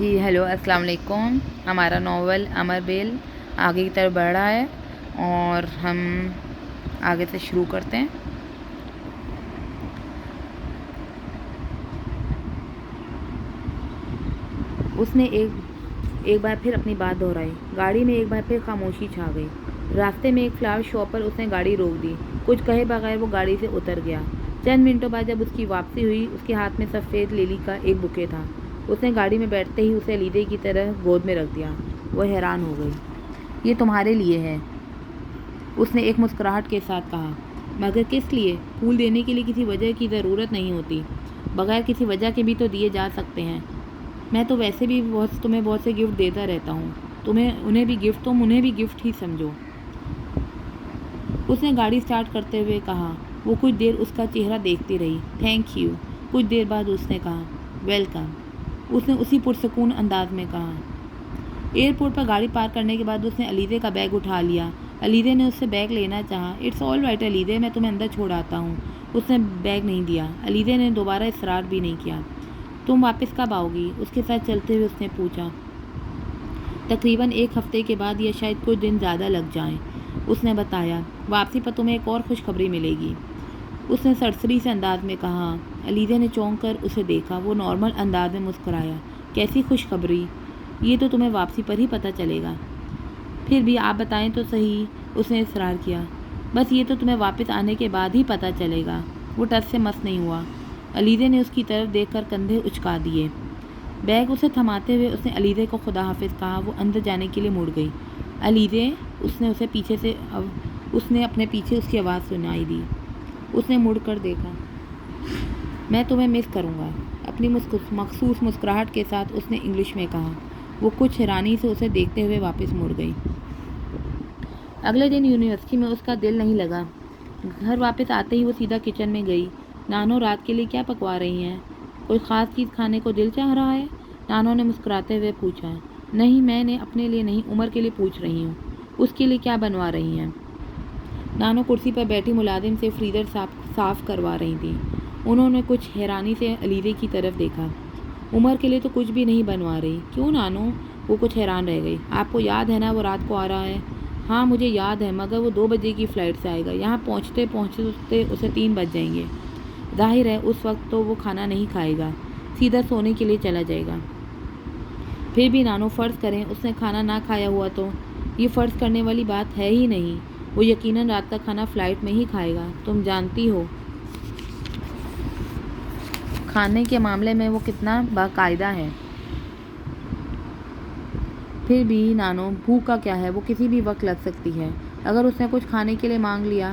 جی hello السلام علیکم. ہمارا ناول امر بیل آگے کی طرف بڑھ رہا ہے اور ہم آگے سے شروع کرتے ہیں. اس نے ایک بار پھر اپنی بات دہرائی. گاڑی میں ایک بار پھر خاموشی چھا گئی. راستے میں ایک فلاور شاپ پر اس نے گاڑی روک دی. کچھ کہے بغیر وہ گاڑی سے اتر گیا. چند منٹوں بعد جب اس کی واپسی ہوئی اس کے ہاتھ میں سفید لیلی کا ایک بوکے تھا. اس نے گاڑی میں بیٹھتے ہی اسے علیدے کی طرح گود میں رکھ دیا. وہ حیران ہو گئی. یہ تمہارے لیے ہے, اس نے ایک مسکراہٹ کے ساتھ کہا. مگر کس لیے؟ پھول دینے کے لیے کسی وجہ کی ضرورت نہیں ہوتی. بغیر کسی وجہ کے بھی تو دیے جا سکتے ہیں. میں تو ویسے بھی تمہیں بہت سے گفٹ دیتا رہتا ہوں. تم انہیں بھی گفٹ ہی سمجھو. اس نے گاڑی سٹارٹ کرتے ہوئے کہا. وہ کچھ دیر اس کا چہرہ دیکھتی رہی. Thank you. کچھ دیر بعد اس نے کہا. ویلکم. اس نے اسی پرسکون انداز میں کہا. ایئرپورٹ پر گاڑی پارک کرنے کے بعد اس نے علیزے کا بیگ اٹھا لیا. علیزے نے اس سے بیگ لینا چاہا. اٹس آل رائٹ علیزے, میں تمہیں اندر چھوڑ آتا ہوں. اس نے بیگ نہیں دیا. علیزے نے دوبارہ اصرار بھی نہیں کیا. تم واپس کب آؤ گی؟ اس کے ساتھ چلتے ہوئے اس نے پوچھا. تقریباً 1 ہفتے کے بعد یا شاید کچھ دن زیادہ لگ جائیں. اس نے بتایا. واپسی پر تمہیں ایک اور خوشخبری ملے گی. اس نے سرسری سے انداز میں کہا. علیزے نے چونک کر اسے دیکھا. وہ نارمل انداز میں مسکرایا. کیسی خوشخبری؟ یہ تو تمہیں واپسی پر ہی پتہ چلے گا. پھر بھی آپ بتائیں تو صحیح, اس نے اصرار کیا. بس یہ تو تمہیں واپس آنے کے بعد ہی پتہ چلے گا. وہ ٹس سے مس نہیں ہوا. علیزے نے اس کی طرف دیکھ کر کندھے اچکا دیے. بیگ اسے تھماتے ہوئے اس نے علیزے کو خدا حافظ کہا. وہ اندر جانے کے لیے مڑ گئی. علیزے, اس نے اپنے پیچھے اس کی آواز سنائی دی. اس نے مڑ کر دیکھا. میں تمہیں مس کروں گا, اپنی مخصوص مسکراہٹ کے ساتھ اس نے انگلش میں کہا. وہ کچھ حیرانی سے اسے دیکھتے ہوئے واپس مڑ گئی. اگلے دن یونیورسٹی میں اس کا دل نہیں لگا. گھر واپس آتے ہی وہ سیدھا کچن میں گئی. نانو رات کے لیے کیا پکوا رہی ہیں؟ کوئی خاص چیز کھانے کو دل چاہ رہا ہے؟ نانو نے مسکراتے ہوئے پوچھا. نہیں, میں نے اپنے لیے نہیں, عمر کے لیے پوچھ رہی ہوں. اس کے لیے کیا بنوا رہی ہیں؟ نانو کرسی پر بیٹھی ملازم سے فریزر صاف کروا رہی تھی. انہوں نے کچھ حیرانی سے علیزے کی طرف دیکھا. عمر کے لیے تو کچھ بھی نہیں بنوا رہی. کیوں نانو؟ وہ کچھ حیران رہ گئی. آپ کو یاد ہے نا وہ رات کو آ رہا ہے؟ ہاں مجھے یاد ہے, مگر وہ 2 بجے کی فلائٹ سے آئے گا. یہاں پہنچتے اسے 3 بج جائیں گے. ظاہر ہے اس وقت تو وہ کھانا نہیں کھائے گا, سیدھا سونے کے لیے چلا جائے گا. پھر بھی نانو فرض کریں اس نے کھانا نہ کھایا ہوا تو؟ یہ فرض کرنے والی بات ہے ہی نہیں. وہ یقیناً رات کا کھانا فلائٹ میں ہی کھائے گا. تم جانتی ہو کھانے کے معاملے میں وہ کتنا باقاعدہ ہے. پھر بھی نانو, بھوک کا کیا ہے, وہ کسی بھی وقت لگ سکتی ہے. اگر اس نے کچھ کھانے کے لیے مانگ لیا.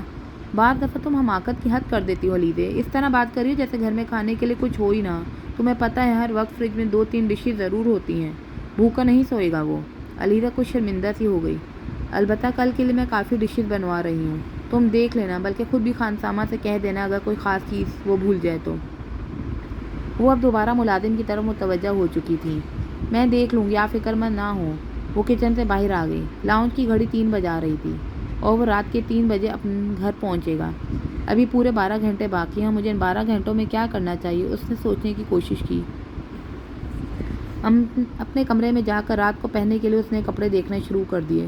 بعض دفعہ تم حماقت کی حد کر دیتی ہو علیزے. اس طرح بات کر رہی ہو جیسے گھر میں کھانے کے لیے کچھ ہو ہی نہ. تمہیں پتہ ہے ہر وقت فریج میں 2-3 ڈشز ضرور ہوتی ہیں. بھوکا نہیں سوئے گا وہ. علیزہ کچھ شرمندہ سی ہو گئی. البتہ کل کے لیے میں کافی ڈشز بنوا رہی ہوں. تم دیکھ لینا, بلکہ خود بھی خانسامہ سے کہہ دینا اگر کوئی خاص چیز وہ بھول جائے تو. وہ اب دوبارہ ملازم کی طرف متوجہ ہو چکی تھی. میں دیکھ لوں گی, آپ فکر مند نہ ہوں. وہ کچن سے باہر آ گئی. لاؤنج کی گھڑی 3 بجا رہی تھی اور وہ رات کے 3 بجے اپنے گھر پہنچے گا. ابھی پورے 12 گھنٹے باقی ہیں. مجھے ان 12 گھنٹوں میں کیا کرنا چاہیے, اس نے سوچنے کی کوشش کی. اپنے کمرے میں جا کر رات کو پہننے کے لیے اس نے کپڑے دیکھنے شروع کر دیے.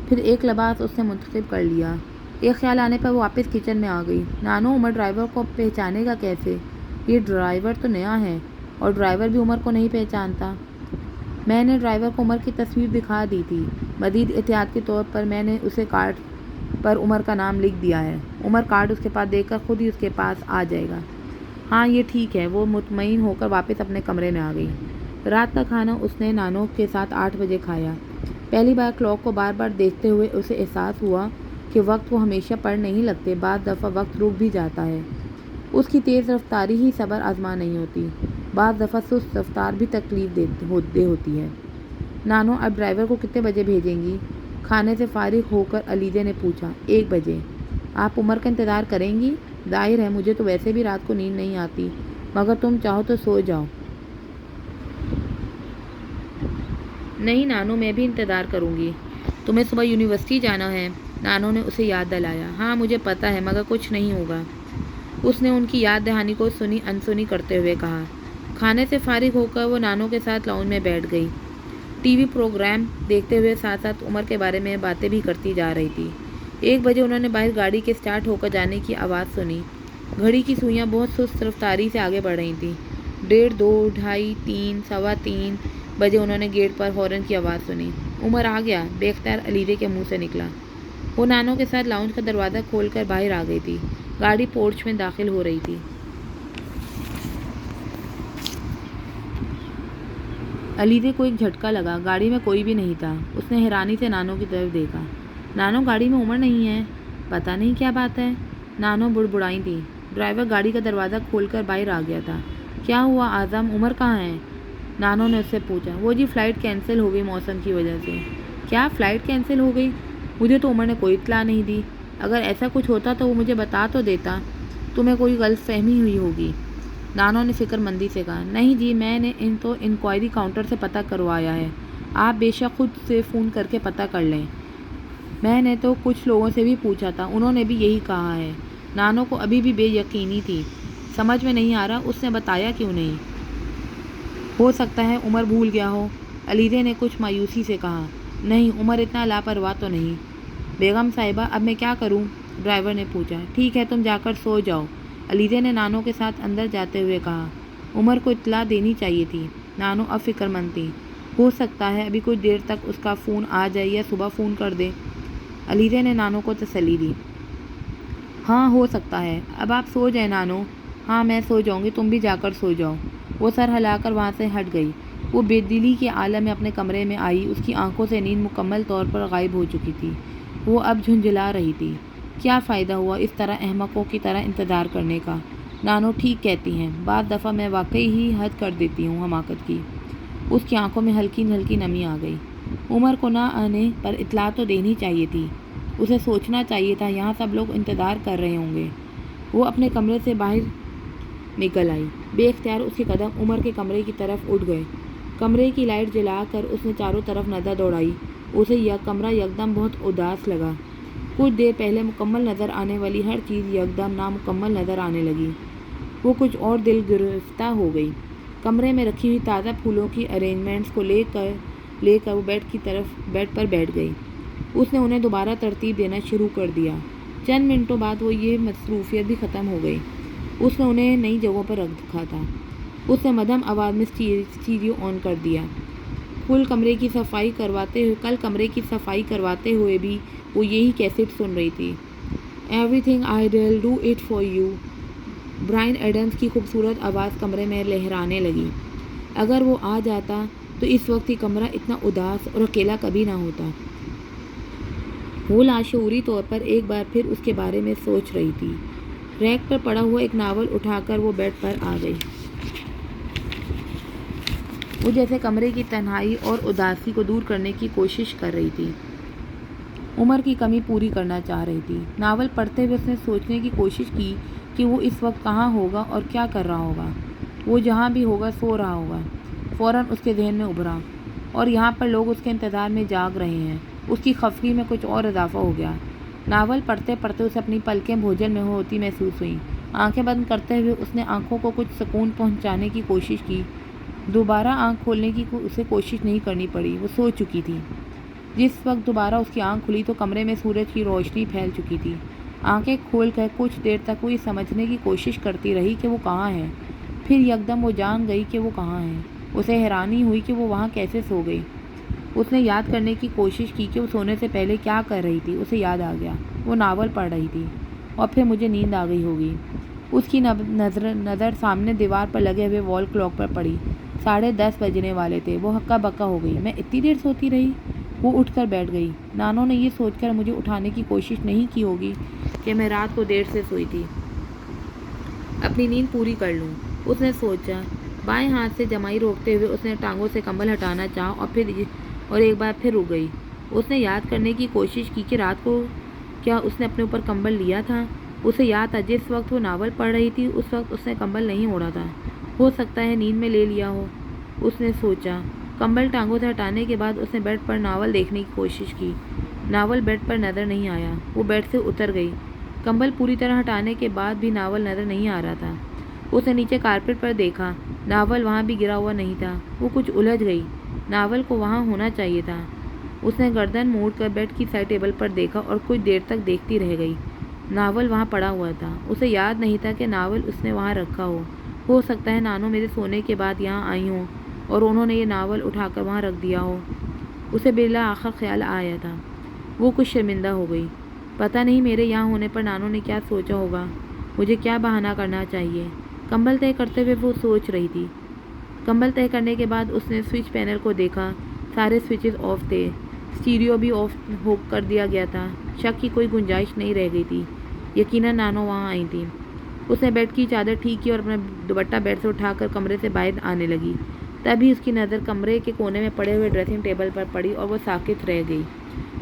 پھر ایک لباس اس نے منتخب کر لیا. ایک خیال آنے پر وہ واپس کچن میں آ گئی. نانو, عمر ڈرائیور کو پہچانے گا کیسے؟ یہ ڈرائیور تو نیا ہے اور ڈرائیور بھی عمر کو نہیں پہچانتا. میں نے ڈرائیور کو عمر کی تصویر دکھا دی تھی. مزید احتیاط کے طور پر میں نے اسے کارڈ پر عمر کا نام لکھ دیا ہے. عمر کارڈ اس کے پاس دے کر خود ہی اس کے پاس آ جائے گا. ہاں یہ ٹھیک ہے. وہ مطمئن ہو کر واپس اپنے کمرے میں آ گئی. رات کا کھانا اس نے نانو کے ساتھ 8 بجے کھایا. پہلی بار کلاک کو بار بار دیکھتے ہوئے اسے احساس ہوا کہ وقت کو ہمیشہ پر نہیں لگتے. بعض دفعہ وقت رک بھی جاتا ہے. اس کی تیز رفتاری ہی صبر آزما نہیں ہوتی. بعض دفعہ سست رفتار بھی تکلیف دہ ہوتی ہے. نانو, اب ڈرائیور کو کتنے بجے بھیجیں گی؟ کھانے سے فارغ ہو کر علیزے نے پوچھا. 1 بجے. آپ عمر کا انتظار کریں گی؟ ظاہر ہے مجھے تو ویسے بھی رات کو نیند نہیں آتی, مگر تم چاہو تو سو جاؤ. نہیں نانو, میں بھی انتظار کروں گی. تمہیں صبح یونیورسٹی جانا ہے. نانو نے اسے یاد دلایا. ہاں مجھے پتہ ہے, مگر کچھ نہیں ہوگا. اس نے ان کی یاد دہانی کو سنی انسنی کرتے ہوئے کہا. کھانے سے فارغ ہو کر وہ نانو کے ساتھ لاؤنج میں بیٹھ گئی۔ ٹی وی پروگرام دیکھتے ہوئے ساتھ ساتھ عمر کے بارے میں باتیں بھی کرتی جا رہی تھی۔ 1 بجے انہوں نے باہر گاڑی کے سٹارٹ ہو کر جانے کی آواز سنی۔ گھڑی کی سوئیاں بہت سست رفتاری سے آگے بڑھ رہی تھیں۔ 1:30، 2، 2:30، 3، 3:15 بجے انہوں نے گیٹ پر ہارن کی آواز سنی۔ عمر آ گیا، بے اختیار علیزے کے منہ سے نکلا۔ وہ نانو کے ساتھ لاؤنج کا دروازہ کھول کر باہر آ گئی تھی۔ گاڑی پورچ میں داخل ہو رہی تھی۔ علیزے کو ایک جھٹکا لگا، گاڑی میں کوئی بھی نہیں تھا۔ اس نے حیرانی سے نانو کی طرف دیکھا۔ نانو، گاڑی میں عمر نہیں ہے؟ پتہ نہیں کیا بات ہے، نانو بڑبڑائی تھی۔ ڈرائیور گاڑی کا دروازہ کھول کر باہر آ گیا تھا۔ کیا ہوا اعظم، عمر کہاں ہے؟ نانو نے اس سے پوچھا۔ وہ جی فلائٹ کینسل ہو گئی موسم کی وجہ سے۔ کیا فلائٹ کینسل ہو گئی؟ مجھے تو عمر نے کوئی اطلاع نہیں دی۔ اگر ایسا کچھ ہوتا تو وہ مجھے بتا تو دیتا۔ تمہیں کوئی غلط فہمی ہوئی ہوگی، نانو نے فکر مندی سے کہا۔ نہیں جی، میں نے تو انکوائری کاؤنٹر سے پتہ کروایا ہے، آپ بے شک خود سے فون کر کے پتہ کر لیں۔ میں نے تو کچھ لوگوں سے بھی پوچھا تھا، انہوں نے بھی یہی کہا ہے۔ نانو کو ابھی بھی بے یقینی تھی۔ سمجھ میں نہیں آ رہا اس نے بتایا کیوں نہیں۔ ہو سکتا ہے عمر بھول گیا ہو، علیزے نے کچھ مایوسی سے کہا۔ نہیں، عمر اتنا لاپرواہ تو نہیں۔ بیگم صاحبہ، اب میں کیا کروں؟ ڈرائیور نے پوچھا۔ ٹھیک ہے، تم جا کر سو جاؤ، علیزے نے نانو کے ساتھ اندر جاتے ہوئے کہا۔ عمر کو اطلاع دینی چاہیے تھی، نانو اب فکر مند تھی۔ ہو سکتا ہے ابھی کچھ دیر تک اس کا فون آ جائے یا صبح فون کر دے، علیزے نے نانو کو تسلی دی۔ ہاں ہو سکتا ہے، اب آپ سو جائیں نانو۔ ہاں میں سو جاؤں گی، تم بھی جا کر سو جاؤ۔ وہ سر ہلا کر وہاں سے ہٹ گئی۔ وہ بے دلی کے عالم میں اپنے کمرے میں آئی۔ اس کی آنکھوں سے نیند مکمل طور پر غائب ہو چکی تھی۔ وہ اب جھنجھلا رہی تھی۔ کیا فائدہ ہوا اس طرح احمقوں کی طرح انتظار کرنے کا؟ نانو ٹھیک کہتی ہیں، بعض دفعہ میں واقعی ہی حد کر دیتی ہوں حماقت کی۔ اس کی آنکھوں میں ہلکی ہلکی نمی آ گئی۔ عمر کو نہ آنے پر اطلاع تو دینی چاہیے تھی، اسے سوچنا چاہیے تھا یہاں سب لوگ انتظار کر رہے ہوں گے۔ وہ اپنے کمرے سے باہر نکل آئی۔ بے اختیار اس کے قدم عمر کے کمرے کی طرف اٹھ گئے۔ کمرے کی لائٹ جلا کر اس نے چاروں طرف نظر دوڑائی۔ اسے کمرہ یکدم بہت اداس لگا۔ کچھ دیر پہلے مکمل نظر آنے والی ہر چیز یکدم نامکمل نظر آنے لگی۔ وہ کچھ اور دل گرفتہ ہو گئی۔ کمرے میں رکھی ہوئی تازہ پھولوں کی ارینجمنٹس کو لے کر وہ بیڈ پر بیٹھ گئی۔ اس نے انہیں دوبارہ ترتیب دینا شروع کر دیا۔ چند منٹوں بعد وہ یہ مصروفیت بھی ختم ہو گئی۔ اس نے انہیں نئی جگہوں پر رکھ دکھا تھا۔ اس نے مدھم آواز میں اسٹیریو آن کر دیا۔ کل کمرے کی صفائی کرواتے ہوئے بھی وہ یہی کیسٹ سن رہی تھی۔ Everything I'll do it for you، Bryan Adams کی خوبصورت آواز کمرے میں لہرانے لگی۔ اگر وہ آ جاتا تو اس وقت یہ کمرہ اتنا اداس اور اکیلا کبھی نہ ہوتا۔ وہ لاشعوری طور پر ایک بار پھر اس کے بارے میں سوچ رہی تھی۔ ریک پر پڑا ہوا ایک ناول اٹھا کر وہ بیڈ پر آ گئی۔ وہ جیسے کمرے کی تنہائی اور اداسی کو دور کرنے کی کوشش کر رہی تھی، عمر کی کمی پوری کرنا چاہ رہی تھی۔ ناول پڑھتے ہوئے اس نے سوچنے کی کوشش کی کہ وہ اس وقت کہاں ہوگا اور کیا کر رہا ہوگا۔ وہ جہاں بھی ہوگا سو رہا ہوگا۔ فوراً اس کے ذہن میں ابھرا، اور یہاں پر لوگ اس کے انتظار میں جاگ رہے ہیں۔ اس کی خفگی میں کچھ اور اضافہ ہو گیا۔ ناول پڑھتے پڑھتے اسے اپنی پلکیں بھوجن میں ہوتی محسوس ہوئیں۔ آنکھیں بند کرتے ہوئے اس نے آنکھوں کو کچھ سکون پہنچانے کی کوشش کی۔ دوبارہ آنکھ کھولنے کی اسے کوشش نہیں کرنی پڑی، وہ سو چکی تھی۔ جس وقت دوبارہ اس کی آنکھ کھلی تو کمرے میں سورج کی روشنی پھیل چکی تھی۔ آنکھیں کھول کر کچھ دیر تک وہ یہ سمجھنے کی کوشش کرتی رہی کہ وہ کہاں ہے۔ پھر یکدم وہ جان گئی کہ وہ کہاں ہے۔ اسے حیرانی ہوئی کہ وہ وہاں کیسے سو گئی۔ اس نے یاد کرنے کی کوشش کی کہ وہ سونے سے پہلے کیا کر رہی تھی۔ اسے یاد آ گیا، وہ ناول پڑھ رہی تھی، اور پھر مجھے نیند آ گئی ہوگی۔ اس کی نظر سامنے دیوار پر لگے ہوئے وال کلاک پر پڑی۔ 10:30 بجنے والے تھے۔ وہ ہکا بکا ہو گئی۔ میں اتنی دیر سوتی رہی؟ وہ اٹھ کر بیٹھ گئی۔ نانو نے یہ سوچ کر مجھے اٹھانے کی کوشش نہیں کی ہوگی کہ میں رات کو دیر سے سوئی تھی، اپنی نیند پوری کر لوں، اس نے سوچا۔ بائیں ہاتھ سے جمائی روکتے ہوئے اس نے ٹانگوں سے کمبل ہٹانا چاہا اور ایک بار پھر رک گئی۔ اس نے یاد کرنے کی کوشش کی کہ رات کو کیا اس نے اپنے اوپر کمبل لیا تھا۔ اسے یاد تھا جس وقت وہ ناول پڑھ رہی تھی اس وقت اس نے کمبل نہیں اوڑھا تھا۔ ہو سکتا ہے نیند میں لے لیا ہو، اس نے سوچا۔ کمبل ٹانگوں سے ہٹانے کے بعد اس نے بیڈ پر ناول دیکھنے کی کوشش کی۔ ناول بیڈ پر نظر نہیں آیا۔ وہ بیڈ سے اتر گئی۔ کمبل پوری طرح ہٹانے کے بعد بھی ناول نظر نہیں آ رہا تھا۔ اس نے نیچے کارپیٹ پر دیکھا۔ ناول وہاں بھی گرا ہوا نہیں تھا۔ وہ کچھ الجھ گئی۔ ناول کو وہاں ہونا چاہیے تھا۔ اس نے گردن موڑ کر بیڈ کی سائڈ ٹیبل پر دیکھا اور کچھ دیر تک دیکھتی رہ گئی۔ ناول وہاں پڑا ہوا تھا۔ اسے یاد نہیں تھا کہ ناول اس نے وہاں رکھا ہو سکتا ہے نانو میرے سونے کے بعد یہاں آئی ہوں اور انہوں نے یہ ناول اٹھا کر وہاں رکھ دیا ہو۔ اسے بالآخر خیال آیا تھا۔ وہ کچھ شرمندہ ہو گئی۔ پتہ نہیں میرے یہاں ہونے پر نانو نے کیا سوچا ہوگا، مجھے کیا بہانہ کرنا چاہیے۔ کمبل طے کرتے ہوئے وہ سوچ رہی تھی۔ کمبل طے کرنے کے بعد اس نے سوئچ پینل کو دیکھا۔ سارے سوئچز آف تھے۔ اسٹیریو بھی آف ہو کر دیا گیا تھا۔ شک کی کوئی گنجائش نہیں رہ گئی تھی۔ یقیناً نانو وہاں آئی تھی۔ اس نے بیڈ کی چادر ٹھیک کی اور اپنا دوپٹہ بیڈ سے اٹھا کر کمرے سے باہر آنے لگی۔ تبھی اس کی نظر کمرے کے کونے میں پڑے ہوئے ڈریسنگ ٹیبل پر پڑی اور وہ ساکت رہ گئی۔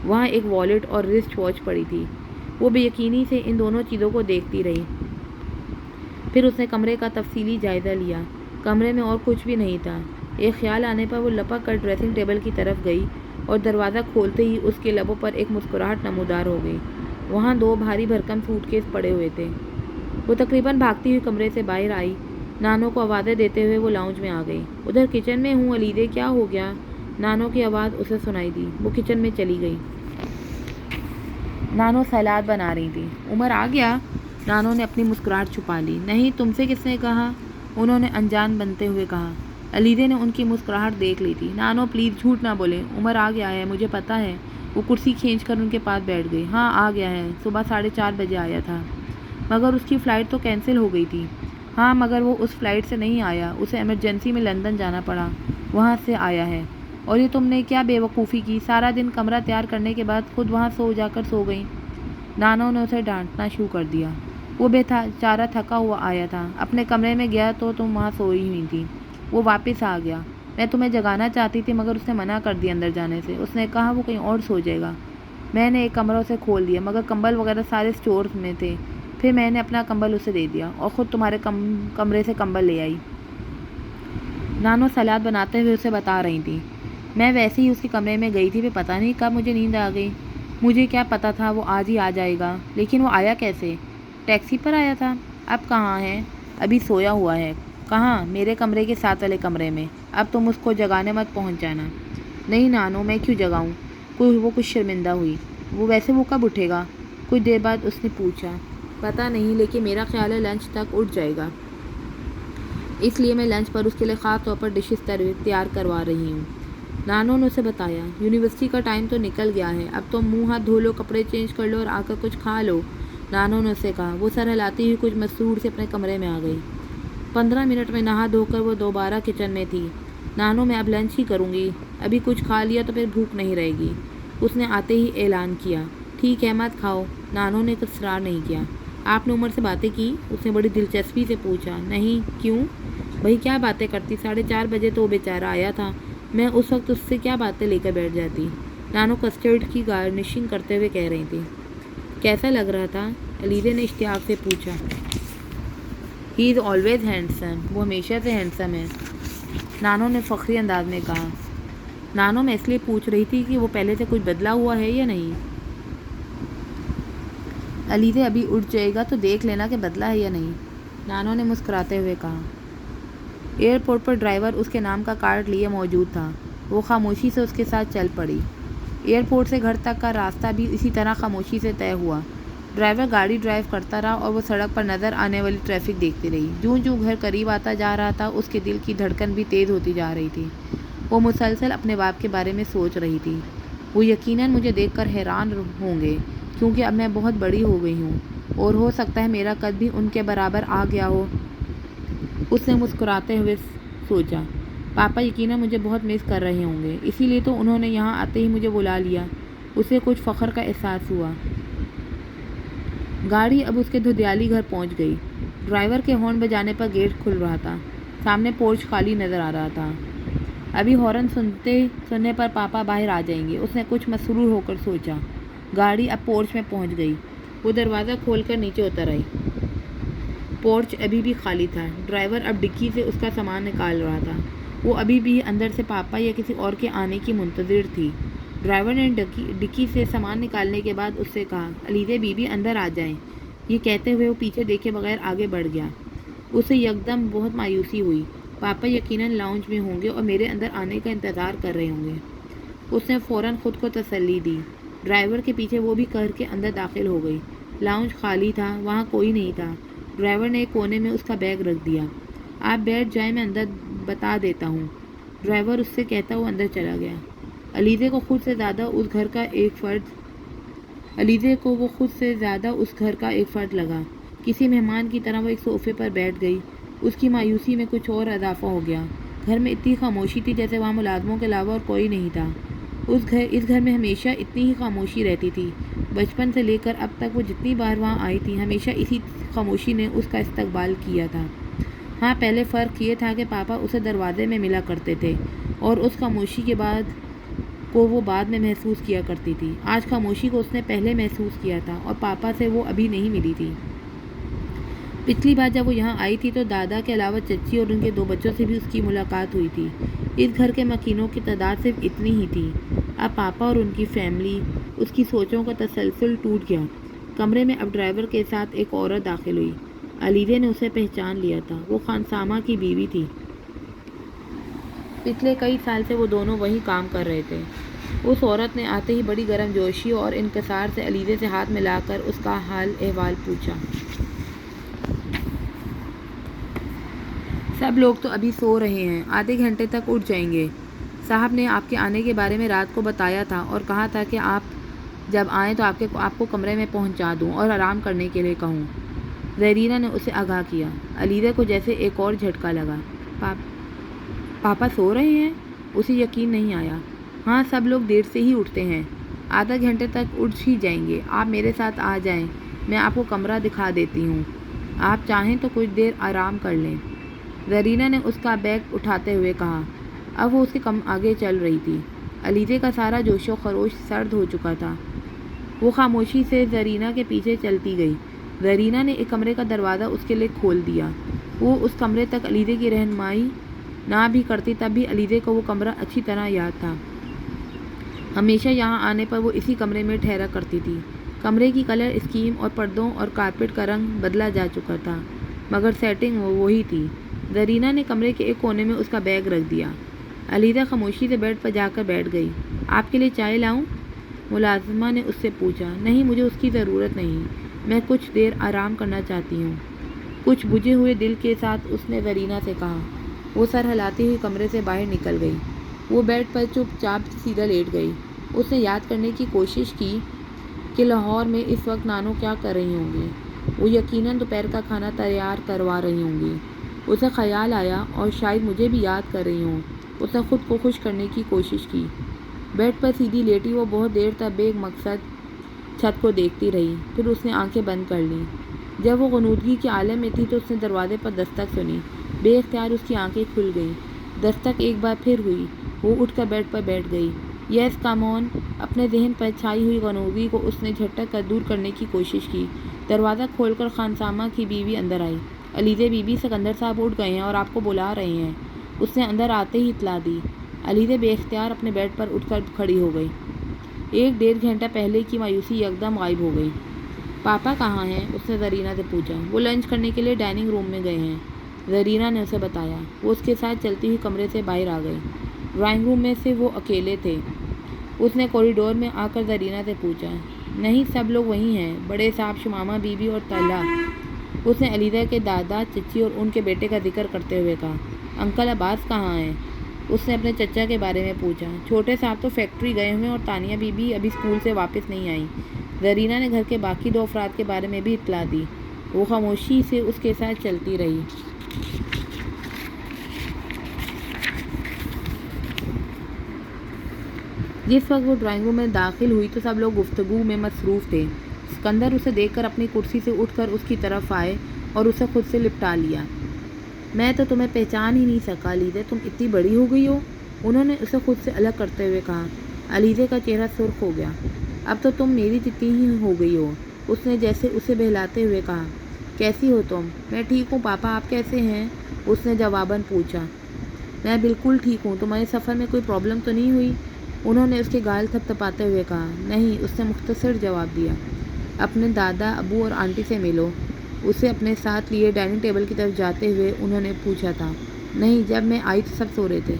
وہاں ایک والیٹ اور رسٹ واچ پڑی تھی۔ وہ بے یقینی سے ان دونوں چیزوں کو دیکھتی رہی۔ پھر اس نے کمرے کا تفصیلی جائزہ لیا۔ کمرے میں اور کچھ بھی نہیں تھا۔ ایک خیال آنے پر وہ لپک کر ڈریسنگ ٹیبل کی طرف گئی اور دروازہ کھولتے ہی اس کے لبوں پر ایک مسکراہٹ نمودار ہو گئی۔ وہاں 2 بھاری بھرکم سوٹ کیس پڑے ہوئے تھے۔ وہ تقریباً بھاگتی ہوئی کمرے سے باہر آئی۔ نانو کو آوازیں دیتے ہوئے وہ لاؤنج میں آ گئی۔ ادھر کچن میں ہوں علیزے، کیا ہو گیا؟ نانو کی آواز اسے سنائی دی۔ وہ کچن میں چلی گئی۔ نانو سلاد بنا رہی تھی۔ عمر آ گیا؟ نانو نے اپنی مسکراہٹ چھپا لی۔ نہیں، تم سے کس نے کہا؟ انہوں نے انجان بنتے ہوئے کہا۔ علیزے نے ان کی مسکراہٹ دیکھ لی تھی۔ نانو پلیز جھوٹ نہ بولے، عمر آ گیا ہے، مجھے پتہ ہے۔ وہ کرسی کھینچ کر ان کے پاس بیٹھ گئی۔ ہاں آ گیا ہے، صبح 4:30 بجے آیا تھا۔ مگر اس کی فلائٹ تو کینسل ہو گئی تھی۔ ہاں مگر وہ اس فلائٹ سے نہیں آیا، اسے ایمرجنسی میں لندن جانا پڑا، وہاں سے آیا ہے۔ اور یہ تم نے کیا بے وقوفی کی، سارا دن کمرہ تیار کرنے کے بعد خود وہاں جا کر سو گئی۔ نانو نے اسے ڈانٹنا شروع کر دیا۔ وہ بے چارہ تھکا ہوا آیا تھا، اپنے کمرے میں گیا تو تم وہاں سوئی ہوئی تھی۔ وہ واپس آ گیا۔ میں تمہیں جگانا چاہتی تھی مگر اس نے منع کر دیا اندر جانے سے۔ اس نے کہا وہ کہیں اور سو جائے گا۔ میں نے ایک کمرہ اسے کھول دیا مگر کمبل وغیرہ سارے اسٹور میں تھے۔ پھر میں نے اپنا کمبل اسے دے دیا اور خود تمہارے کمرے سے کمبل لے آئی۔ نانو سلاد بناتے ہوئے اسے بتا رہی تھی۔ میں ویسے ہی اس کے کمرے میں گئی تھی، پھر پتہ نہیں کب مجھے نیند آ گئی۔ مجھے کیا پتہ تھا وہ آج ہی آ جائے گا، لیکن وہ آیا کیسے؟ ٹیکسی پر آیا تھا۔ اب کہاں ہے؟ ابھی سویا ہوا ہے۔ کہاں؟ میرے کمرے کے ساتھ والے کمرے میں۔ اب تم اس کو جگانے مت پہنچ جانا۔ نہیں نانو، میں کیوں جگاؤں؟ وہ کچھ شرمندہ ہوئی۔ ویسے وہ کب اٹھے گا؟ کچھ دیر بعد اس نے پوچھا۔ پتہ نہیں، لیکن میرا خیال ہے لنچ تک اٹھ جائے گا۔ اس لیے میں لنچ پر اس کے لیے خاص طور پر ڈشز تیار کروا رہی ہوں۔ نانو نے اسے بتایا۔ یونیورسٹی کا ٹائم تو نکل گیا ہے، اب تو منہ ہاتھ دھو لو، کپڑے چینج کر لو اور آ کر کچھ کھا لو، نانو نے اسے کہا۔ وہ سر ہلاتی ہوئی کچھ مسرور سے اپنے کمرے میں آ گئی۔ 15 منٹ میں نہا دھو کر وہ دوبارہ کچن میں تھی۔ نانو میں اب لنچ ہی کروں گی، ابھی کچھ کھا لیا تو پھر بھوک نہیں رہے گی، اس نے آتے ہی اعلان کیا۔ ٹھیک ہے مت کھاؤ، نانو نے کچھ اصرار نہیں کیا۔ آپ نے عمر سے باتیں کی؟ اس نے بڑی دلچسپی سے پوچھا۔ نہیں، کیوں؟ بھائی کیا باتیں کرتی، 4:30 بجے تو وہ بیچارہ آیا تھا، میں اس وقت اس سے کیا باتیں لے کر بیٹھ جاتی، نانو کسٹرڈ کی گارنشنگ کرتے ہوئے کہہ رہی تھی۔ کیسا لگ رہا تھا؟ علیزے نے اشتیاق سے پوچھا۔ ہی از آلویز ہینڈسم، وہ ہمیشہ سے ہینڈسم ہے، نانو نے فخری انداز میں کہا۔ نانو میں اس لیے پوچھ رہی تھی کہ وہ پہلے سے کچھ بدلا ہوا ہے یا نہیں۔ علیزے ابھی اٹھ جائے گا تو دیکھ لینا کہ بدلا ہے یا نہیں، نانو نے مسکراتے ہوئے کہا۔ ایئرپورٹ پر ڈرائیور اس کے نام کا کارڈ لیے موجود تھا۔ وہ خاموشی سے اس کے ساتھ چل پڑی۔ ایئرپورٹ سے گھر تک کا راستہ بھی اسی طرح خاموشی سے طے ہوا۔ ڈرائیور گاڑی ڈرائیو کرتا رہا اور وہ سڑک پر نظر آنے والی ٹریفک دیکھتی رہی۔ جوں جوں گھر قریب آتا جا رہا تھا اس کے دل کی دھڑکن بھی تیز ہوتی جا رہی تھی۔ وہ مسلسل اپنے باپ کے بارے میں سوچ رہی تھی۔ وہ یقیناً مجھے دیکھ کر حیران ہوں گے کیونکہ اب میں بہت بڑی ہو گئی ہوں اور ہو سکتا ہے میرا قد بھی ان کے برابر آ گیا ہو، اس نے مسکراتے ہوئے سوچا۔ پاپا یقیناً مجھے بہت مس کر رہے ہوں گے، اسی لیے تو انہوں نے یہاں آتے ہی مجھے بلا لیا۔ اسے کچھ فخر کا احساس ہوا۔ گاڑی اب اس کے دھدیالی گھر پہنچ گئی۔ ڈرائیور کے ہارن بجانے پر گیٹ کھل رہا تھا۔ سامنے پورچ خالی نظر آ رہا تھا۔ ابھی ہارن سننے پر پاپا باہر آ جائیں گے، اس نے کچھ مسرور ہو کر سوچا۔ گاڑی اب پورچ میں پہنچ گئی۔ وہ دروازہ کھول کر نیچے اتر آئی۔ پورچ ابھی بھی خالی تھا۔ ڈرائیور اب ڈکی سے اس کا سامان نکال رہا تھا۔ وہ ابھی بھی اندر سے پاپا یا کسی اور کے آنے کی منتظر تھی۔ ڈرائیور نے ڈکی سے سامان نکالنے کے بعد اس سے کہا، علیزے بی بی اندر آ جائیں۔ یہ کہتے ہوئے وہ پیچھے دیکھے بغیر آگے بڑھ گیا۔ اسے یکدم بہت مایوسی ہوئی۔ پاپا یقیناً لاؤنج میں ہوں گے اور میرے اندر آنے کا انتظار کر رہے ہوں گے۔ اس نے فوراً خود کو تسلی دی۔ ڈرائیور کے پیچھے وہ بھی کر کے اندر داخل ہو گئی۔ لاؤنج خالی تھا، وہاں کوئی نہیں تھا۔ ڈرائیور نے ایک کونے میں اس کا بیگ رکھ دیا۔ آپ بیٹھ جائیں، میں اندر بتا دیتا ہوں، ڈرائیور اس سے کہتا وہ اندر چلا گیا۔ علیزے کو خود سے زیادہ اس گھر کا ایک فرد لگا۔ کسی مہمان کی طرح وہ ایک صوفے پر بیٹھ گئی۔ اس کی مایوسی میں کچھ اور اضافہ ہو گیا۔ گھر میں اتنی خاموشی تھی جیسے وہاں ملازموں کے علاوہ اور کوئی نہیں تھا۔ اس گھر میں ہمیشہ اتنی ہی خاموشی رہتی تھی۔ بچپن سے لے کر اب تک وہ جتنی بار وہاں آئی تھی، ہمیشہ اسی خاموشی نے اس کا استقبال کیا تھا۔ ہاں، پہلے فرق یہ تھا کہ پاپا اسے دروازے میں ملا کرتے تھے اور اس خاموشی کے بعد کو وہ بعد میں محسوس کیا کرتی تھی۔ آج خاموشی کو اس نے پہلے محسوس کیا تھا اور پاپا سے وہ ابھی نہیں ملی تھی۔ پچھلی بار جب وہ یہاں آئی تھی تو دادا کے علاوہ چچی اور ان کے 2 بچوں سے بھی اس کی ملاقات ہوئی تھی۔ اس گھر کے مکینوں کی تعداد صرف اتنی ہی تھی۔ اب پاپا اور ان کی فیملی، اس کی سوچوں کا تسلسل ٹوٹ گیا۔ کمرے میں اب ڈرائیور کے ساتھ ایک عورت داخل ہوئی۔ علیزے نے اسے پہچان لیا تھا۔ وہ خانسامہ کی بیوی تھی۔ پچھلے کئی سال سے وہ دونوں وہیں کام کر رہے تھے۔ اس عورت نے آتے ہی بڑی گرم جوشی اور انکسار سے علیزے سے ہاتھ ملا کر اس کا حال احوال پوچھا۔ سب لوگ تو ابھی سو رہے ہیں، آدھے گھنٹے تک اٹھ جائیں گے۔ صاحب نے آپ کے آنے کے بارے میں رات کو بتایا تھا اور کہا تھا کہ آپ جب آئیں تو آپ کو کمرے میں پہنچا دوں اور آرام کرنے کے لیے کہوں۔ زرینہ نے اسے آگاہ کیا۔ علیزہ کو جیسے ایک اور جھٹکا لگا۔ پاپا سو رہے ہیں؟ اسے یقین نہیں آیا۔ ہاں، سب لوگ دیر سے ہی اٹھتے ہیں، آدھا گھنٹے تک اٹھ ہی جائیں گے۔ آپ میرے ساتھ آ جائیں، میں آپ کو کمرہ دکھا دیتی ہوں۔ آپ چاہیں تو کچھ دیر آرام کر لیں۔ زرینہ نے اس کا بیگ اٹھاتے ہوئے کہا۔ اب وہ اس کے کم آگے چل رہی تھی۔ علیزے کا سارا جوش و خروش سرد ہو چکا تھا۔ وہ خاموشی سے زرینہ کے پیچھے چلتی گئی۔ زرینہ نے ایک کمرے کا دروازہ اس کے لیے کھول دیا۔ وہ اس کمرے تک علیزے کی رہنمائی نہ بھی کرتی تب بھی علیزے کو وہ کمرہ اچھی طرح یاد تھا۔ ہمیشہ یہاں آنے پر وہ اسی کمرے میں ٹھہرا کرتی تھی۔ کمرے کی کلر اسکیم اور پردوں اور کارپیٹ کا رنگ بدلا جا چکا تھا، مگر سیٹنگ وہی تھی۔ زرینہ نے کمرے کے ایک کونے میں اس کا بیگ رکھ دیا۔ علیزہ خاموشی سے بیڈ پر جا کر بیٹھ گئی۔ آپ کے لیے چائے لاؤں؟ ملازمہ نے اس سے پوچھا۔ نہیں، مجھے اس کی ضرورت نہیں، میں کچھ دیر آرام کرنا چاہتی ہوں، کچھ بجھے ہوئے دل کے ساتھ اس نے زرینہ سے کہا۔ وہ سر ہلاتی ہوئی کمرے سے باہر نکل گئی۔ وہ بیڈ پر چپ چاپ سیدھا لیٹ گئی۔ اس نے یاد کرنے کی کوشش کی کہ لاہور میں اس وقت نانو کیا کر رہی ہوں گی۔ وہ یقیناً دوپہر کا کھانا تیار کروا رہی ہوں گی۔ اسے خیال آیا، اور شاید مجھے بھی یاد کر رہی ہوں۔ اس نے خود کو خوش کرنے کی کوشش کی۔ بیڈ پر سیدھی لیٹی وہ بہت دیر تک بے مقصد چھت کو دیکھتی رہی، پھر اس نے آنکھیں بند کر لیں۔ جب وہ غنودگی کے عالم میں تھی تو اس نے دروازے پر دستک سنی۔ بے اختیار اس کی آنکھیں کھل گئیں۔ دستک ایک بار پھر ہوئی۔ وہ اٹھ کر بیڈ پر بیٹھ گئی۔ یس کم آن۔ اپنے ذہن پر چھائی ہوئی غنودگی کو اس نے جھٹک کر دور کرنے کی کوشش کی۔ دروازہ کھول کر خانسامہ کی بیوی اندر آئی۔ علیزہ بیبی، سکندر صاحب اٹھ گئے ہیں اور آپ کو بلا رہے ہیں، اس نے اندر آتے ہی اطلاع دی۔ علیزہ بے اختیار اپنے بیڈ پر اٹھ کر کھڑی ہو گئی۔ 1-1.5 گھنٹہ پہلے کی مایوسی یکدم غائب ہو گئی۔ پاپا کہاں ہیں؟ اس نے زرینہ سے پوچھا۔ وہ لنچ کرنے کے لیے ڈائننگ روم میں گئے ہیں، زرینہ نے اسے بتایا۔ وہ اس کے ساتھ چلتی ہوئی کمرے سے باہر آ گئی۔ ڈرائنگ روم میں سے وہ اکیلے تھے۔ اس نے کوریڈور میں آ کر زرینہ سے پوچھا۔ نہیں، سب لوگ وہیں ہیں، بڑے صاحب، شمامہ بی بی اور طلحہ۔ اس نے علیزہ کے دادا، چچی اور ان کے بیٹے کا ذکر کرتے ہوئے کہا۔ انکل عباس کہاں ہیں؟ اس نے اپنے چچا کے بارے میں پوچھا۔ چھوٹے صاحب تو فیکٹری گئے ہوئے اور تانیہ بی بی ابھی اسکول سے واپس نہیں آئی۔ زرینہ نے گھر کے باقی 2 افراد کے بارے میں بھی اطلاع دی۔ وہ خاموشی سے اس کے ساتھ چلتی رہی۔ جس وقت وہ ڈرائنگ روم میں داخل ہوئی تو سب لوگ گفتگو میں مصروف تھے۔ سکندر اسے دیکھ کر اپنی کرسی سے اٹھ کر اس کی طرف آئے اور اسے خود سے لپٹا لیا۔ میں تو تمہیں پہچان ہی نہیں سکا علیزہ، تم اتنی بڑی ہو گئی ہو، انہوں نے اسے خود سے الگ کرتے ہوئے کہا۔ علیزہ کا چہرہ سرخ ہو گیا۔ اب تو تم میری جتنی ہی ہو گئی ہو، اس نے جیسے اسے بہلاتے ہوئے کہا۔ کیسی ہو تم؟ میں ٹھیک ہوں پاپا، آپ کیسے ہیں؟ اس نے جواباً پوچھا۔ میں بالکل ٹھیک ہوں، تمہارے سفر میں کوئی پرابلم تو نہیں ہوئی؟ انہوں نے اس کے گال تھپ تھپاتے ہوئے کہا۔ نہیں، اس نے مختصر جواب دیا۔ اپنے دادا، ابو اور آنٹی سے ملو، اسے اپنے ساتھ لیے ڈائننگ ٹیبل کی طرف جاتے ہوئے انہوں نے پوچھا تھا۔ نہیں، جب میں آئی تو سب سو رہے تھے۔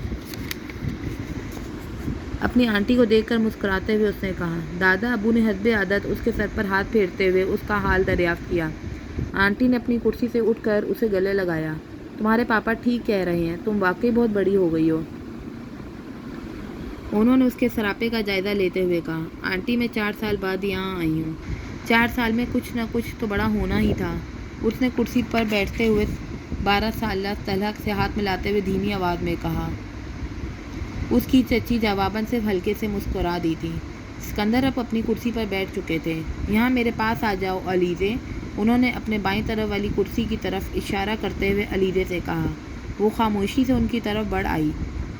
اپنی آنٹی کو دیکھ کر مسکراتے ہوئے اس نے کہا۔ دادا ابو نے حسب عادت اس کے سر پر ہاتھ پھیرتے ہوئے اس کا حال دریافت کیا۔ آنٹی نے اپنی کرسی سے اٹھ کر اسے گلے لگایا۔ تمہارے پاپا ٹھیک کہہ رہے ہیں، تم واقعی بہت بڑی ہو گئی ہو۔ انہوں نے اس کے سراپے کا جائزہ لیتے ہوئے کہا۔ آنٹی میں 4 سال بعد یہاں آئی ہوں۔ 4 سال میں کچھ نہ کچھ تو بڑا ہونا ہی تھا۔ اس نے کرسی پر بیٹھتے ہوئے 12 سالہ طلحہ سے ہاتھ ملاتے ہوئے دھیمی آواز میں کہا۔ اس کی چچی جواباً صرف ہلکے سے مسکرا دی تھی۔ سکندر اب اپنی کرسی پر بیٹھ چکے تھے۔ یہاں میرے پاس آ جاؤ علیزے، انہوں نے اپنے بائیں طرف والی کرسی کی طرف اشارہ کرتے ہوئے علیزے سے کہا۔ وہ خاموشی سے ان کی طرف بڑھ آئی۔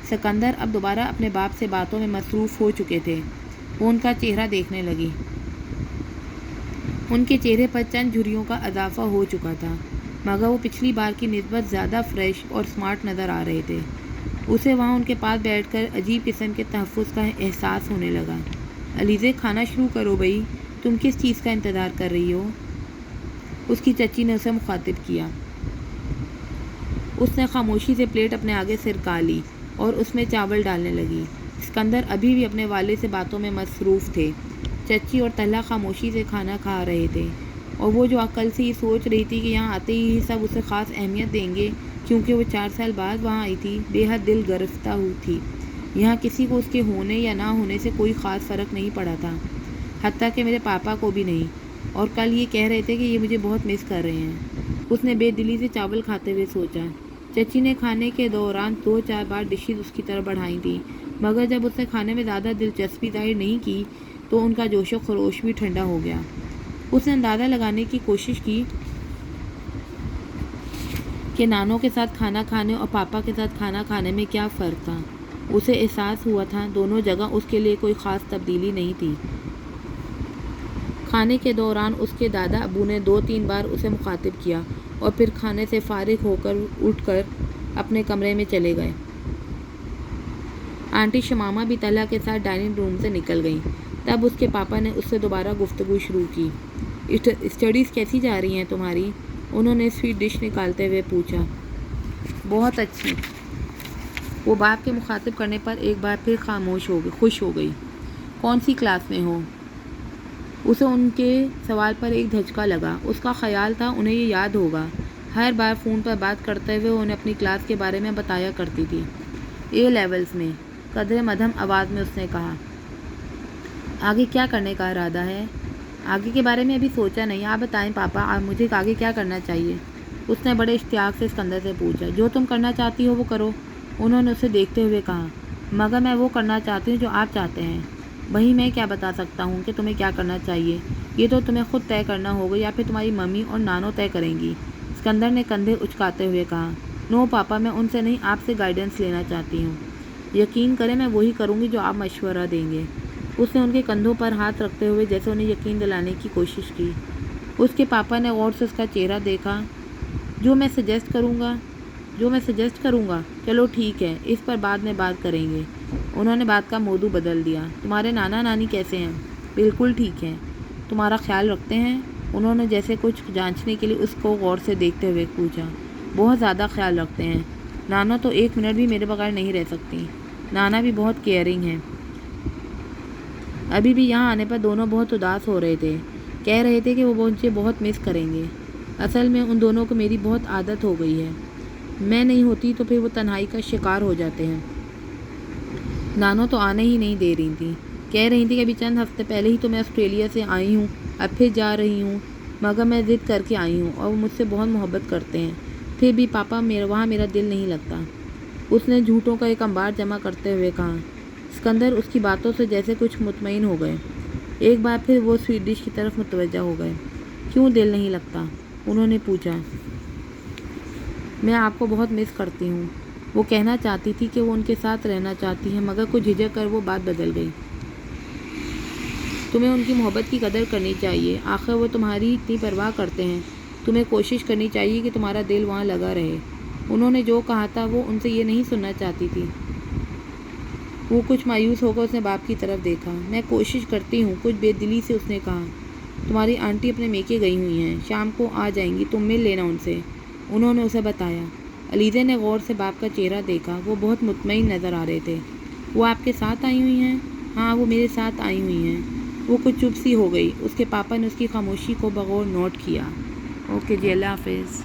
سکندر اب دوبارہ اپنے باپ سے باتوں میں مصروف ہو چکے تھے۔ وہ ان کا چہرہ دیکھنے لگی۔ ان کے چہرے پر چند جھریوں کا اضافہ ہو چکا تھا، مگر وہ پچھلی بار کی نسبت زیادہ فریش اور سمارٹ نظر آ رہے تھے۔ اسے وہاں ان کے پاس بیٹھ کر عجیب قسم کے تحفظ کا احساس ہونے لگا۔ علیزے کھانا شروع کرو بھئی، تم کس چیز کا انتظار کر رہی ہو؟ اس کی چچی نے اسے مخاطب کیا۔ اس نے خاموشی سے پلیٹ اپنے آگے سرکا لی اور اس میں چاول ڈالنے لگی۔ سکندر ابھی بھی اپنے والد سے باتوں میں مصروف تھے۔ چچی اور طلحہ خاموشی سے کھانا کھا رہے تھے، اور وہ جو عقل سے یہ سوچ رہی تھی کہ یہاں آتے ہی سب اسے خاص اہمیت دیں گے کیونکہ وہ 4 سال بعد وہاں آئی تھی، بے حد دل گرفتہ ہوئی تھی۔ یہاں کسی کو اس کے ہونے یا نہ ہونے سے کوئی خاص فرق نہیں پڑا تھا، حتیٰ کہ میرے پاپا کو بھی نہیں، اور کل یہ کہہ رہے تھے کہ یہ مجھے بہت مس کر رہے ہیں۔ اس نے بے دلی سے چاول کھاتے ہوئے سوچا۔ چچی نے کھانے کے دوران 2-4 بار ڈشز اس کی طرف بڑھائی تھیں، مگر جب اس نے کھانے میں زیادہ دلچسپی ظاہر نہیں کی تو ان کا جوش و خروش بھی ٹھنڈا ہو گیا۔ اس نے اندازہ لگانے کی کوشش کی کہ نانوں کے ساتھ کھانا کھانے اور پاپا کے ساتھ کھانا کھانے میں کیا فرق تھا۔ اسے احساس ہوا تھا دونوں جگہ اس کے لیے کوئی خاص تبدیلی نہیں تھی۔ کھانے کے دوران اس کے دادا ابو نے 2-3 بار اسے مخاطب کیا اور پھر کھانے سے فارغ ہو کر اٹھ کر اپنے کمرے میں چلے گئے۔ آنٹی شمامہ بھی طلحہ کے ساتھ ڈائننگ روم سے نکل گئیں۔ تب اس کے پاپا نے اس سے دوبارہ گفتگو شروع کی۔ اسٹڈیز کیسی جا رہی ہیں تمہاری؟ انہوں نے سویٹ ڈش نکالتے ہوئے پوچھا۔ بہت اچھی۔ وہ باپ کے مخاطب کرنے پر ایک بار پھر خوش ہو گئی۔ کون سی کلاس میں ہو؟ اسے ان کے سوال پر ایک دھچکا لگا۔ اس کا خیال تھا انہیں یہ یاد ہوگا۔ ہر بار فون پر بات کرتے ہوئے انہیں اپنی کلاس کے بارے میں بتایا کرتی تھی۔ A لیولز میں، قدرے مدھم آواز میں اس نے کہا۔ آگے کیا کرنے کا ارادہ ہے؟ آگے کے بارے میں ابھی سوچا نہیں، آپ بتائیں پاپا، مجھے آگے کیا کرنا چاہیے؟ اس نے بڑے اشتیاق سے سکندر سے پوچھا۔ جو تم کرنا چاہتی ہو وہ کرو، انہوں نے اسے دیکھتے ہوئے کہا، مگر میں وہ کرنا چاہتی ہوں جو آپ چاہتے ہیں۔ وہی میں کیا بتا سکتا ہوں کہ تمہیں کیا کرنا چاہیے؟ یہ تو تمہیں خود طے کرنا ہوگا یا پھر تمہاری ممی اور نانو طے کریں گی۔ سکندر نے کندھے اچکاتے ہوئے کہا۔ نو پاپا، میں ان سے نہیں، آپ سے گائیڈنس لینا چاہتی ہوں۔ یقین کریں میں وہی کروں گی جو آپ مشورہ دیں گے۔ اس نے ان کے کندھوں پر ہاتھ رکھتے ہوئے جیسے انہیں یقین دلانے کی کوشش کی۔ اس کے پاپا نے غور سے اس کا چہرہ دیکھا۔ جو میں سجیسٹ کروں گا، چلو ٹھیک ہے، اس پر بعد میں بات کریں گے۔ انہوں نے بات کا موضوع بدل دیا۔ تمہارے نانا نانی کیسے ہیں؟ بالکل ٹھیک ہیں۔ تمہارا خیال رکھتے ہیں؟ انہوں نے جیسے کچھ جانچنے کے لیے اس کو غور سے دیکھتے ہوئے پوچھا۔ بہت زیادہ خیال رکھتے ہیں۔ نانا تو 1 منٹ بھی میرے بغیر نہیں رہ سکتی۔ نانا بھی بہت کیئرنگ ہیں۔ ابھی بھی یہاں آنے پر دونوں بہت اداس ہو رہے تھے، کہہ رہے تھے کہ وہ مجھے بہت مس کریں گے۔ اصل میں ان دونوں کو میری بہت عادت ہو گئی ہے، میں نہیں ہوتی تو پھر وہ تنہائی کا شکار ہو جاتے ہیں۔ نانو تو آنے ہی نہیں دے رہی تھی، کہہ رہی تھی کہ ابھی چند ہفتے پہلے ہی تو میں آسٹریلیا سے آئی ہوں، اب پھر جا رہی ہوں، مگر میں ضد کر کے آئی ہوں اور وہ مجھ سے بہت محبت کرتے ہیں۔ پھر بھی پاپا وہاں میرا دل نہیں لگتا۔ اس نے جھوٹوں کا ایک انبار جمع کرتے ہوئے کہا۔ سکندر اس کی باتوں سے جیسے کچھ مطمئن ہو گئے۔ ایک بار پھر وہ سویٹ ڈش کی طرف متوجہ ہو گئے۔ کیوں دل نہیں لگتا؟ انہوں نے پوچھا۔ میں آپ کو بہت مس کرتی ہوں۔ وہ کہنا چاہتی تھی کہ وہ ان کے ساتھ رہنا چاہتی ہے، مگر کچھ جھجک کر وہ بات بدل گئی۔ تمہیں ان کی محبت کی قدر کرنی چاہیے، آخر وہ تمہاری اتنی پرواہ کرتے ہیں۔ تمہیں کوشش کرنی چاہیے کہ تمہارا دل وہاں لگا رہے۔ انہوں نے جو کہا تھا وہ ان سے یہ نہیں سننا چاہتی تھی۔ وہ کچھ مایوس ہو کر اس نے باپ کی طرف دیکھا۔ میں کوشش کرتی ہوں، کچھ بے دلی سے اس نے کہا۔ تمہاری آنٹی اپنے میکے گئی ہوئی ہیں، شام کو آ جائیں گی، تم مل لینا ان سے، انہوں نے اسے بتایا۔ علیزہ نے غور سے باپ کا چہرہ دیکھا۔ وہ بہت مطمئن نظر آ رہے تھے۔ وہ آپ کے ساتھ آئی ہوئی ہیں؟ ہاں، وہ میرے ساتھ آئی ہوئی ہیں۔ وہ کچھ چپ سی ہو گئی۔ اس کے پاپا نے اس کی خاموشی کو بغور نوٹ کیا۔ اوکے جی، اللہ حافظ۔